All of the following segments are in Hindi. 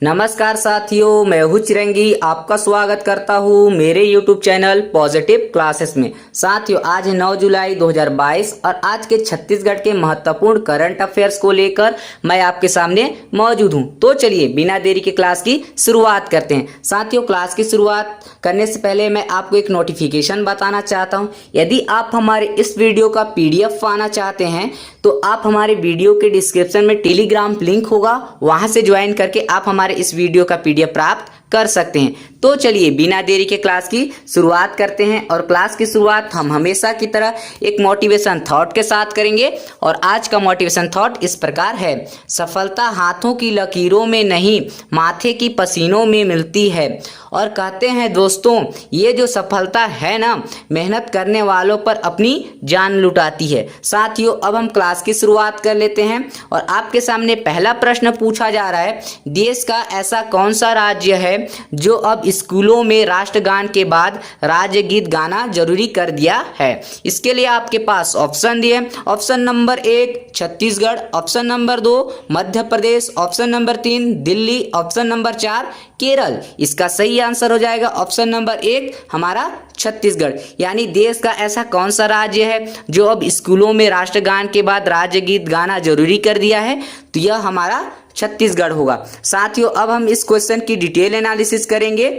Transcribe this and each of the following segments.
नमस्कार साथियों, मैं हूं चिरंगी। आपका स्वागत करता हूं मेरे YouTube चैनल पॉजिटिव क्लासेस में। साथियों, आज है 9 जुलाई 2022 और आज के छत्तीसगढ़ के महत्वपूर्ण करंट अफेयर्स को लेकर मैं आपके सामने मौजूद हूं। तो चलिए बिना देरी के क्लास की शुरुआत करते हैं। साथियों, क्लास की शुरुआत करने से पहले मैं आपको एक नोटिफिकेशन बताना चाहता हूं। यदि आप हमारे इस वीडियो का PDF पाना चाहते हैं तो आप हमारे वीडियो के डिस्क्रिप्शन में टेलीग्राम लिंक होगा, वहां से ज्वाइन करके आप हमारे इस वीडियो का PDF प्राप्त कर सकते हैं। तो चलिए बिना देरी के क्लास की शुरुआत करते हैं। और क्लास की शुरुआत हम हमेशा की तरह एक मोटिवेशन थॉट के साथ करेंगे। और आज का मोटिवेशन थॉट इस प्रकार है: सफलता हाथों की लकीरों में नहीं, माथे की पसीनों में मिलती है। और कहते हैं दोस्तों, ये जो सफलता है ना, मेहनत करने वालों पर अपनी जान लुटाती है। साथियों, अब हम क्लास की शुरुआत कर लेते हैं। और आपके सामने पहला प्रश्न पूछा जा रहा है: देश का ऐसा कौन सा राज्य है जो अब स्कूलों में राष्ट्रगान के बाद राज्य गीत गाना जरूरी कर दिया है? इसके लिए आपके पास ऑप्शन दिए। Option number 1 Chhattisgarh, option number 2 Madhya Pradesh, option number 3 Delhi, option number 4 Kerala. इसका सही आंसर हो जाएगा ऑप्शन नंबर 1 हमारा छत्तीसगढ़। यानी देश का ऐसा कौन सा राज्य है जो अब स्कूलों में राष्ट्रगान के बाद राज्य गीत गाना जरूरी कर दिया है? तो यह हमारा छत्तीसगढ़ होगा। साथियों, अब हम इस क्वेश्चन की डिटेल एनालिसिस करेंगे।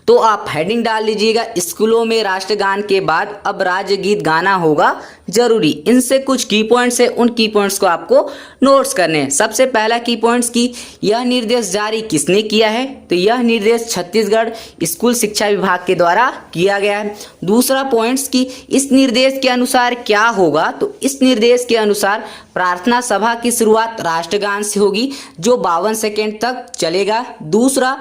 तो आप हेडिंग डाल लीजिएगा, स्कूलों में राष्ट्रगान के बाद अब राज्य गीत गाना होगा जरूरी। इनसे कुछ की पॉइंट्स है, उन की पॉइंट्स को आपको नोट्स करने हैं। सबसे पहला की पॉइंट्स की, यह निर्देश जारी किसने किया है? तो यह निर्देश छत्तीसगढ़ स्कूल शिक्षा विभाग के द्वारा किया गया है। दूसरा पॉइंट्स की, इस निर्देश के अनुसार क्या होगा? तो इस निर्देश के अनुसार प्रार्थना सभा की शुरुआत राष्ट्रगान से होगी जो 52 सेकेंड तक चलेगा। दूसरा,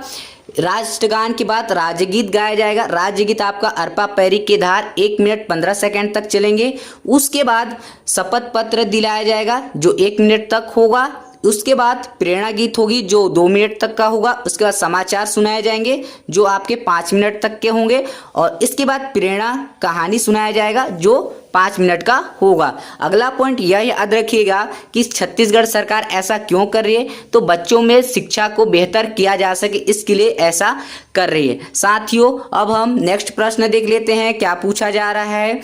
राष्ट्रगान के बाद राज्य गीत गाया जाएगा। राज्य गीत आपका अर्पा पैरी के धार 1 मिनट 15 सेकेंड तक चलेंगे। उसके बाद शपथ पत्र दिलाया जाएगा जो 1 मिनट तक होगा। उसके बाद प्रेरणा गीत होगी जो 2 मिनट तक का होगा। उसके बाद समाचार सुनाए जाएंगे जो आपके 5 मिनट तक के होंगे। और इसके बाद प्रेरणा कहानी सुनाया जाएगा जो 5 मिनट का होगा। अगला पॉइंट यह याद रखिएगा कि छत्तीसगढ़ सरकार ऐसा क्यों कर रही है? तो बच्चों में शिक्षा को बेहतर किया जा सके, इसके लिए ऐसा कर रही है। साथियों, अब हम नेक्स्ट प्रश्न देख लेते हैं क्या पूछा जा रहा है।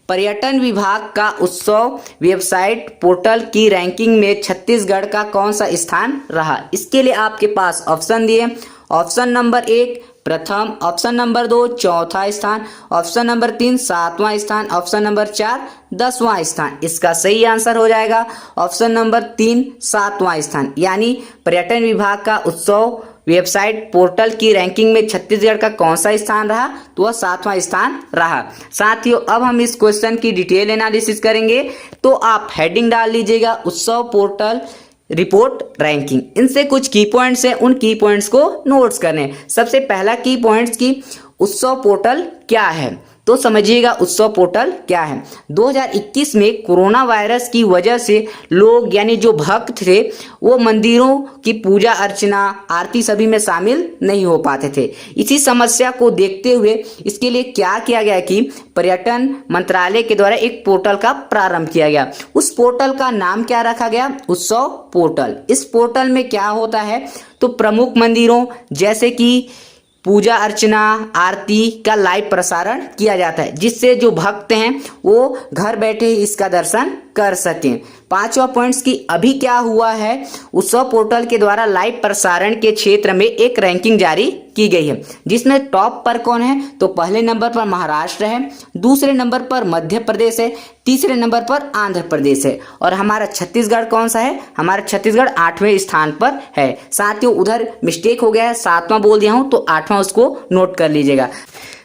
पर्यटन विभाग का उत्सव वेबसाइट पोर्टल की रैंकिंग में छत्तीसगढ़ का कौन सा स्थान रहा? इसके लिए आपके पास ऑप्शन दिए। ऑप्शन नंबर 1 प्रथम, ऑप्शन नंबर 2 चौथा स्थान, ऑप्शन नंबर 3 7वां स्थान, ऑप्शन नंबर 4 10वां स्थान। इसका सही आंसर हो जाएगा ऑप्शन नंबर 3 7वां स्थान। यानी पर्यटन विभाग का उत्सव वेबसाइट पोर्टल की रैंकिंग में छत्तीसगढ़ का कौन सा स्थान रहा? तो वह 7वां स्थान रहा। साथियों, अब हम इस क्वेश्चन की डिटेल एनालिसिस करेंगे। तो आप हेडिंग डाल लीजिएगा, उत्सव पोर्टल रिपोर्ट रैंकिंग। इनसे कुछ की पॉइंट्स हैं, उन की पॉइंट्स को नोट्स करने। सबसे पहला की पॉइंट्स की, उत्सव पोर्टल क्या है? तो समझिएगा उत्सव पोर्टल क्या है। 2021 में कोरोना वायरस की वजह से लोग यानी जो भक्त थे वो मंदिरों की पूजा अर्चना आरती सभी में शामिल नहीं हो पाते थे। इसी समस्या को देखते हुए इसके लिए क्या किया गया कि पर्यटन मंत्रालय के द्वारा एक पोर्टल का प्रारंभ किया गया। उस पोर्टल का नाम क्या रखा गया? उत्सव पोर्टल। इस पोर्टल में क्या होता है? तो प्रमुख मंदिरों जैसे कि पूजा अर्चना आरती का लाइव प्रसारण किया जाता है, जिससे जो भक्त हैं वो घर बैठे ही इसका दर्शन कर सकें। 5वां पॉइंट्स की, अभी क्या हुआ है? उत्सव पोर्टल के द्वारा लाइव प्रसारण के क्षेत्र में एक रैंकिंग जारी की गई है, जिसमें टॉप पर कौन है? तो पहले नंबर पर महाराष्ट्र है, दूसरे नंबर पर मध्य प्रदेश है, तीसरे नंबर पर आंध्र प्रदेश है। और हमारा छत्तीसगढ़ कौन सा है? हमारा छत्तीसगढ़ 8वें स्थान पर है। साथियों, उधर मिस्टेक हो गया है, 7वां बोल दिया हूं तो 8वां उसको नोट कर लीजिएगा।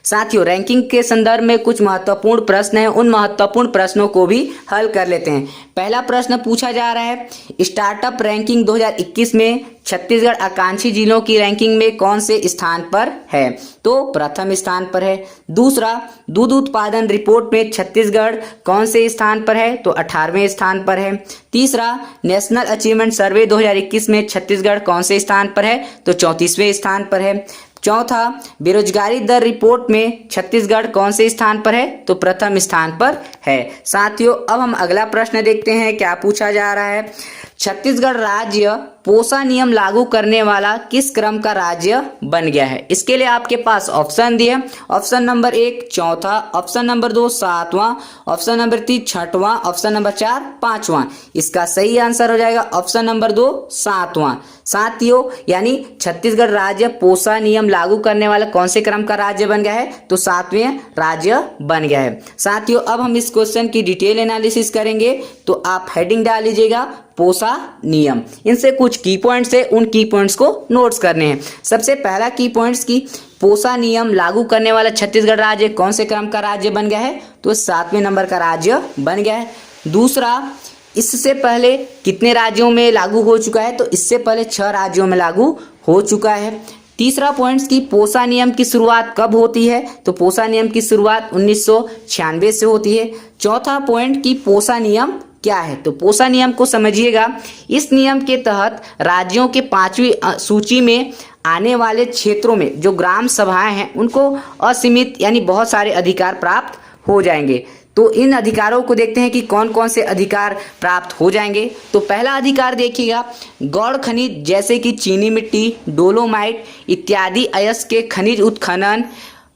साथियों, रैंकिंग के संदर्भ में कुछ महत्वपूर्ण प्रश्न हैं, उन महत्वपूर्ण प्रश्नों को भी हल कर लेते हैं। पहला प्रश्न पूछा जा रहा है, स्टार्टअप रैंकिंग 2021 में छत्तीसगढ़ आकांक्षी जिलों की रैंकिंग में कौन से स्थान पर है? तो प्रथम स्थान पर है। दूसरा, दूध उत्पादन रिपोर्ट में छत्तीसगढ़ कौन से स्थान पर है? तो 18वें स्थान पर है। तीसरा, नेशनल अचीवमेंट सर्वे 2021 में छत्तीसगढ़ कौन से स्थान पर है? तो 34वें स्थान पर है। चौथा, बेरोजगारी दर रिपोर्ट में छत्तीसगढ़ कौन से स्थान पर है? तो प्रथम स्थान पर है। साथियों, अब हम अगला प्रश्न देखते हैं क्या पूछा जा रहा है। छत्तीसगढ़ राज्य पोसा नियम लागू करने वाला किस क्रम का राज्य बन गया है? इसके लिए आपके पास ऑप्शन दिए हैं। ऑप्शन नंबर 1 चौथा, ऑप्शन नंबर 2 सातवां, ऑप्शन नंबर 3 छठवां, ऑप्शन नंबर 4 पांचवां। इसका सही आंसर हो जाएगा ऑप्शन नंबर 2 सातवां। साथियों, यानी छत्तीसगढ़ राज्य पोसा नियम लागू करने वाला कौन से क्रम का राज्य बन गया है? तो सातवें राज्य बन गया है। साथियों, अब हम इस क्वेश्चन की डिटेल एनालिसिस करेंगे, तो आप हेडिंग डाल लीजिएगा पोसा नियम। इनसे कुछ की पॉइंट्स है, उन की पॉइंट्स को नोट्स करने हैं। सबसे पहला की पॉइंट्स की पोसा नियम लागू करने वाला छत्तीसगढ़ राज्य कौन से क्रम का राज्य बन गया है? तो 7वें नंबर का राज्य बन गया है। दूसरा, इससे पहले कितने राज्यों में लागू हो चुका है? तो इससे पहले 6 राज्यों में लागू हो चुका है। तीसरा पॉइंट्स की पोसा नियम की शुरुआत कब होती है? तो पोसा नियम की शुरुआत 1996 से होती है। चौथा पॉइंट की पोसा नियम क्या है? तो पोसा नियम को समझिएगा। इस नियम के तहत राज्यों के 5वीं सूची में आने वाले क्षेत्रों में जो ग्राम सभाएं हैं उनको असीमित यानी बहुत सारे अधिकार प्राप्त हो जाएंगे। तो इन अधिकारों को देखते हैं कि कौन कौन से अधिकार प्राप्त हो जाएंगे। तो पहला अधिकार देखिएगा, गौड़ खनिज जैसे कि चीनी मिट्टी, डोलोमाइट इत्यादि अयस्क के खनिज उत्खनन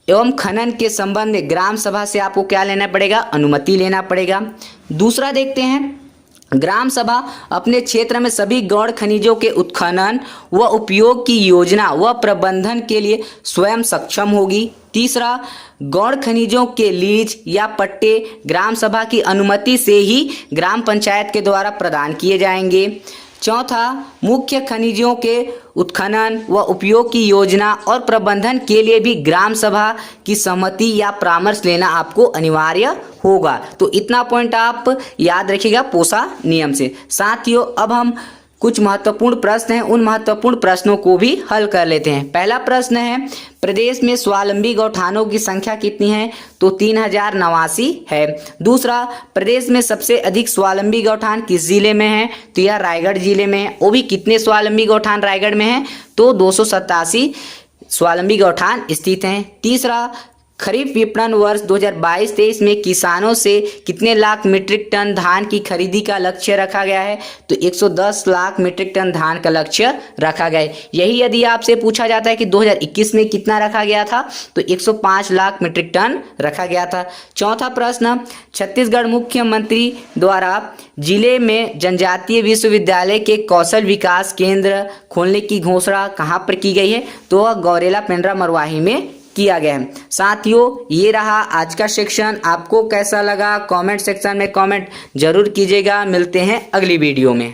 एवं खनन के संबंध में ग्राम सभा से आपको क्या लेना पड़ेगा? अनुमति लेना पड़ेगा। दूसरा देखते हैं, ग्राम सभा अपने क्षेत्र में सभी गौड़ खनिजों के उत्खनन व उपयोग की योजना व प्रबंधन के लिए स्वयं सक्षम होगी। तीसरा, गौड़ खनिजों के लीज या पट्टे ग्राम सभा की अनुमति से ही ग्राम पंचायत के द्वारा प्रदान किए जाएंगे। चौथा, मुख्य खनिजों के उत्खनन व उपयोग की योजना और प्रबंधन के लिए भी ग्राम सभा की सहमति या परामर्श लेना आपको अनिवार्य होगा। तो इतना पॉइंट आप याद रखिएगा पोसा नियम से। साथियों, अब हम कुछ महत्वपूर्ण प्रश्न हैं, उन महत्वपूर्ण प्रश्नों को भी हल कर लेते हैं। पहला प्रश्न है, प्रदेश में स्वावलंबी गौठानों की संख्या कितनी है? तो 3089 है। दूसरा, प्रदेश में सबसे अधिक स्वावलंबी गौठान किस जिले में है? तो यह रायगढ़ जिले में है। वो भी कितने स्वावलंबी गौठान रायगढ़ में है? तो 287 स्वावलंबी गौठान स्थित हैं। तीसरा, खरीफ विपणन वर्ष 2022-23 में किसानों से कितने लाख मीट्रिक टन धान की खरीदी का लक्ष्य रखा गया है? तो 110 लाख मीट्रिक टन धान का लक्ष्य रखा गया है। यही यदि आपसे पूछा जाता है कि 2021 में कितना रखा गया था, तो 105 लाख मीट्रिक टन रखा गया था। चौथा प्रश्न, छत्तीसगढ़ मुख्यमंत्री द्वारा जिले में जनजातीय विश्वविद्यालय के कौशल विकास केंद्र खोलने की घोषणा कहाँ पर की गई है? तो वह गौरेला पेंड्रा मरवाही में किया गया है। साथियों, ये रहा आज का सेक्शन। आपको कैसा लगा कमेंट सेक्शन में कमेंट जरूर कीजिएगा। मिलते हैं अगली वीडियो में।